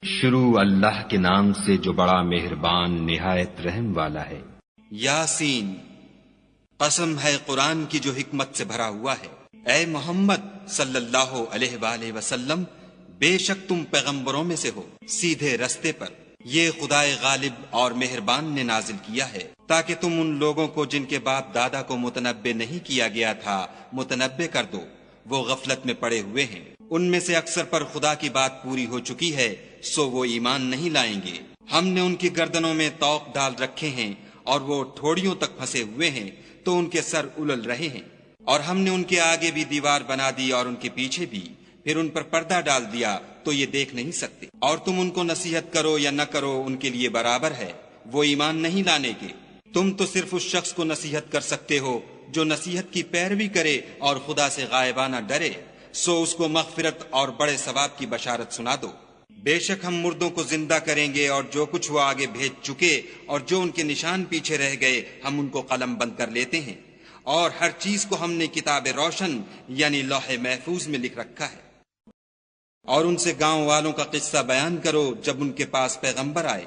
شروع اللہ کے نام سے جو بڑا مہربان نہایت رحم والا ہے۔ یاسین، قسم ہے قرآن کی جو حکمت سے بھرا ہوا ہے۔ اے محمد صلی اللہ علیہ وآلہ وسلم، بے شک تم پیغمبروں میں سے ہو، سیدھے رستے پر۔ یہ خدائے غالب اور مہربان نے نازل کیا ہے تاکہ تم ان لوگوں کو جن کے باپ دادا کو متنبع نہیں کیا گیا تھا متنبع کر دو، وہ غفلت میں پڑے ہوئے ہیں۔ ان میں سے اکثر پر خدا کی بات پوری ہو چکی ہے، سو وہ ایمان نہیں لائیں گے۔ ہم نے ان کی گردنوں میں طوق ڈال رکھے ہیں اور وہ ٹھوڑیوں تک پھنسے ہوئے ہیں تو ان کے سر الل رہے ہیں، اور ہم نے ان کے آگے بھی دیوار بنا دی اور ان کے پیچھے بھی، پھر ان پر پردہ ڈال دیا تو یہ دیکھ نہیں سکتے۔ اور تم ان کو نصیحت کرو یا نہ کرو ان کے لیے برابر ہے، وہ ایمان نہیں لانے کے۔ تم تو صرف اس شخص کو نصیحت کر سکتے ہو جو نصیحت کی پیروی کرے اور خدا سے غائبانہ ڈرے، سو اس کو مغفرت اور بڑے ثواب کی بشارت سنا دو۔ بے شک ہم مردوں کو زندہ کریں گے، اور جو کچھ وہ آگے بھیج چکے اور جو ان کے نشان پیچھے رہ گئے ہم ان کو قلم بند کر لیتے ہیں، اور ہر چیز کو ہم نے کتاب روشن یعنی لوح محفوظ میں لکھ رکھا ہے۔ اور ان سے گاؤں والوں کا قصہ بیان کرو جب ان کے پاس پیغمبر آئے،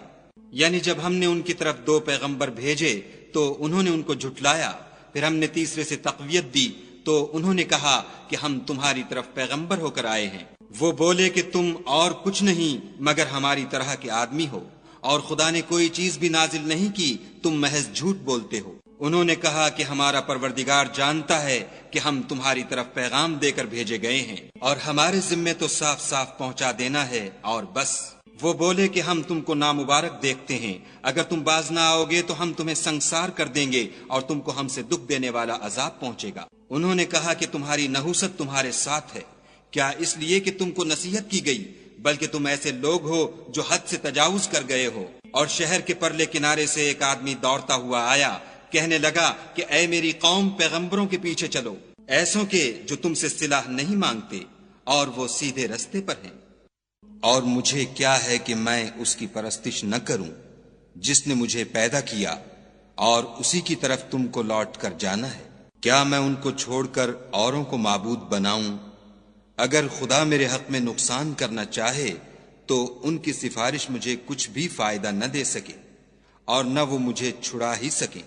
یعنی جب ہم نے ان کی طرف 2 پیغمبر بھیجے تو انہوں نے ان کو جھٹلایا، پھر ہم نے تیسرے سے تقویت دی تو انہوں نے کہا کہ ہم تمہاری طرف پیغمبر ہو کر آئے ہیں۔ وہ بولے کہ تم اور کچھ نہیں مگر ہماری طرح کے آدمی ہو، اور خدا نے کوئی چیز بھی نازل نہیں کی، تم محض جھوٹ بولتے ہو۔ انہوں نے کہا کہ ہمارا پروردگار جانتا ہے کہ ہم تمہاری طرف پیغام دے کر بھیجے گئے ہیں، اور ہمارے ذمے تو صاف صاف پہنچا دینا ہے اور بس۔ وہ بولے کہ ہم تم کو نامبارک دیکھتے ہیں، اگر تم باز نہ آؤ گے تو ہم تمہیں سنگسار کر دیں گے اور تم کو ہم سے دکھ دینے والا عذاب پہنچے گا۔ انہوں نے کہا کہ تمہاری نحوست تمہارے ساتھ ہے، کیا اس لیے کہ تم کو نصیحت کی گئی، بلکہ تم ایسے لوگ ہو جو حد سے تجاوز کر گئے ہو۔ اور شہر کے پرلے کنارے سے ایک آدمی دوڑتا ہوا آیا، کہنے لگا کہ اے میری قوم، پیغمبروں کے پیچھے چلو، ایسوں کے جو تم سے صلح نہیں مانگتے اور وہ سیدھے رستے پر ہیں۔ اور مجھے کیا ہے کہ میں اس کی پرستش نہ کروں جس نے مجھے پیدا کیا، اور اسی کی طرف تم کو لوٹ کر جانا ہے۔ کیا میں ان کو چھوڑ کر اوروں کو معبود بناؤں؟ اگر خدا میرے حق میں نقصان کرنا چاہے تو ان کی سفارش مجھے کچھ بھی فائدہ نہ دے سکے، اور نہ وہ مجھے چھڑا ہی سکیں۔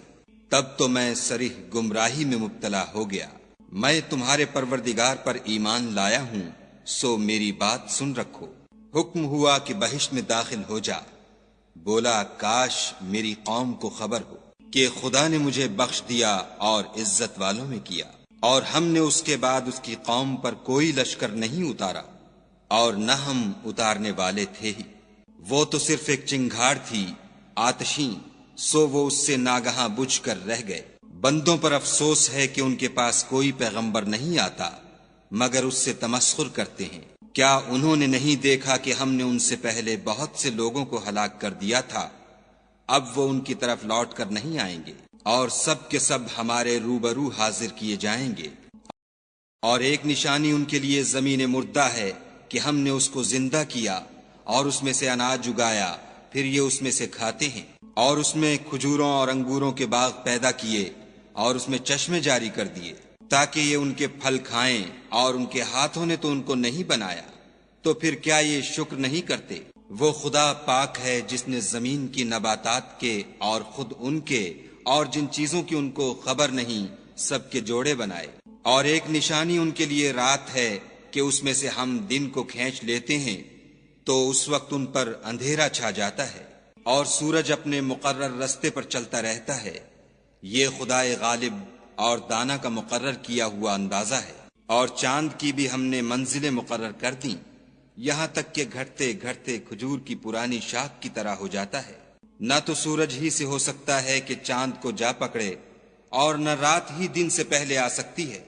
تب تو میں صریح گمراہی میں مبتلا ہو گیا۔ میں تمہارے پروردگار پر ایمان لایا ہوں، سو میری بات سن رکھو۔ حکم ہوا کہ بہشت میں داخل ہو جا۔ بولا کاش میری قوم کو خبر ہو کہ خدا نے مجھے بخش دیا اور عزت والوں میں کیا، اور ہم نے اس کے بعد اس کی قوم پر کوئی لشکر نہیں اتارا، اور نہ ہم اتارنے والے تھے ہی۔ وہ تو صرف ایک چنگھاڑ تھی آتشیں، سو وہ اس سے ناگہاں بجھ کر رہ گئے۔ بندوں پر افسوس ہے کہ ان کے پاس کوئی پیغمبر نہیں آتا مگر اس سے تمسخر کرتے ہیں۔ کیا انہوں نے نہیں دیکھا کہ ہم نے ان سے پہلے بہت سے لوگوں کو ہلاک کر دیا تھا؟ اب وہ ان کی طرف لوٹ کر نہیں آئیں گے، اور سب کے سب ہمارے روبرو حاضر کیے جائیں گے۔ اور ایک نشانی ان کے لیے زمین مردہ ہے کہ ہم نے اس کو زندہ کیا اور اس میں سے اناج اگایا، پھر یہ اس میں سے کھاتے ہیں۔ اور اس میں کھجوروں اور انگوروں کے باغ پیدا کیے اور اس میں چشمے جاری کر دیے تاکہ یہ ان کے پھل کھائیں، اور ان کے ہاتھوں نے تو ان کو نہیں بنایا، تو پھر کیا یہ شکر نہیں کرتے؟ وہ خدا پاک ہے جس نے زمین کی نباتات کے اور خود ان کے اور جن چیزوں کی ان کو خبر نہیں سب کے جوڑے بنائے۔ اور ایک نشانی ان کے لیے رات ہے کہ اس میں سے ہم دن کو کھینچ لیتے ہیں تو اس وقت ان پر اندھیرا چھا جاتا ہے، اور سورج اپنے مقرر رستے پر چلتا رہتا ہے۔ یہ خدائے غالب اور دانا کا مقرر کیا ہوا اندازہ ہے۔ اور چاند کی بھی ہم نے منزلیں مقرر کر دیں، یہاں تک کہ گھٹتے گھٹتے کھجور کی پرانی شاخ کی طرح ہو جاتا ہے۔ نہ تو سورج ہی سے ہو سکتا ہے کہ چاند کو جا پکڑے، اور نہ رات ہی دن سے پہلے آ سکتی ہے،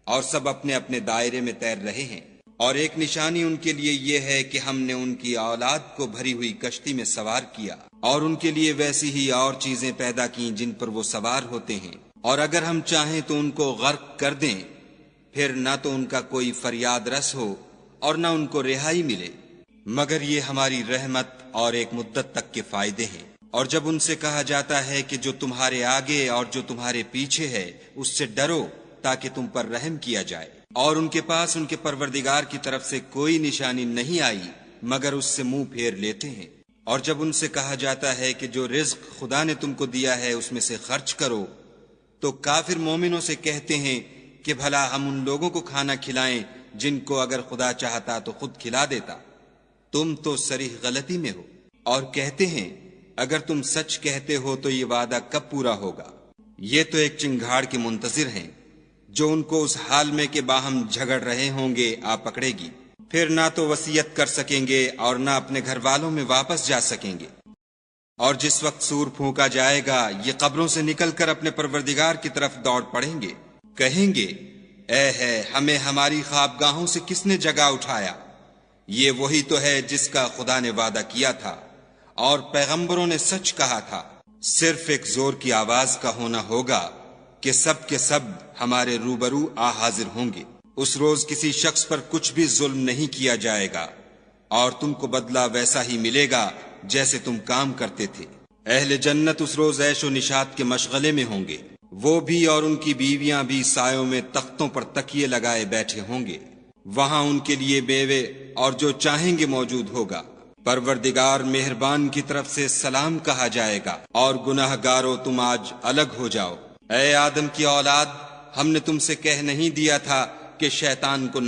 اور سب اپنے اپنے دائرے میں تیر رہے ہیں۔ اور ایک نشانی ان کے لیے یہ ہے کہ ہم نے ان کی اولاد کو بھری ہوئی کشتی میں سوار کیا، اور ان کے لیے ویسی ہی اور چیزیں پیدا کیں جن پر وہ سوار ہوتے ہیں، اور اگر ہم چاہیں تو ان کو غرق کر دیں، پھر نہ تو ان کا کوئی فریاد رس ہو اور نہ ان کو رہائی ملے، مگر یہ ہماری رحمت اور ایک مدت تک کے فائدے ہیں۔ اور جب ان سے کہا جاتا ہے کہ جو تمہارے آگے اور جو تمہارے پیچھے ہے اس سے ڈرو تاکہ تم پر رحم کیا جائے، اور ان کے پاس ان کے پروردگار کی طرف سے کوئی نشانی نہیں آئی مگر اس سے منہ پھیر لیتے ہیں۔ اور جب ان سے کہا جاتا ہے کہ جو رزق خدا نے تم کو دیا ہے اس میں سے خرچ کرو، تو کافر مومنوں سے کہتے ہیں کہ بھلا ہم ان لوگوں کو کھانا کھلائیں جن کو اگر خدا چاہتا تو خود کھلا دیتا، تم تو صریح غلطی میں ہو۔ اور کہتے ہیں اگر تم سچ کہتے ہو تو یہ وعدہ کب پورا ہوگا؟ یہ تو ایک چنگھاڑ کے منتظر ہیں جو ان کو اس حال میں کہ باہم جھگڑ رہے ہوں گے آ پکڑے گی، پھر نہ تو وصیت کر سکیں گے اور نہ اپنے گھر والوں میں واپس جا سکیں گے۔ اور جس وقت سور پھونکا جائے گا یہ قبروں سے نکل کر اپنے پروردگار کی طرف دوڑ پڑیں گے، کہیں گے اے ہے ہمیں ہماری خوابگاہوں سے کس نے جگا اٹھایا؟ یہ وہی تو ہے جس کا خدا نے وعدہ کیا تھا اور پیغمبروں نے سچ کہا تھا۔ صرف ایک زور کی آواز کا ہونا ہوگا کہ سب کے سب ہمارے روبرو آ حاضر ہوں گے۔ اس روز کسی شخص پر کچھ بھی ظلم نہیں کیا جائے گا اور تم کو بدلہ ویسا ہی ملے گا جیسے تم کام کرتے تھے۔ اہل جنت اس روز عیش و نشاط کے مشغلے میں ہوں گے، وہ بھی اور ان کی بیویاں بھی سایوں میں تختوں پر تکیے لگائے بیٹھے ہوں گے، وہاں ان کے لیے بیوے اور جو چاہیں گے موجود ہوگا۔ پروردگار مہربان کی طرف سے سلام کہا جائے گا اور گناہ گارو تم آج الگ ہو جاؤ۔ اے آدم کی اولاد، ہم نے تم سے کہہ نہیں دیا تھا کہ شیطان کو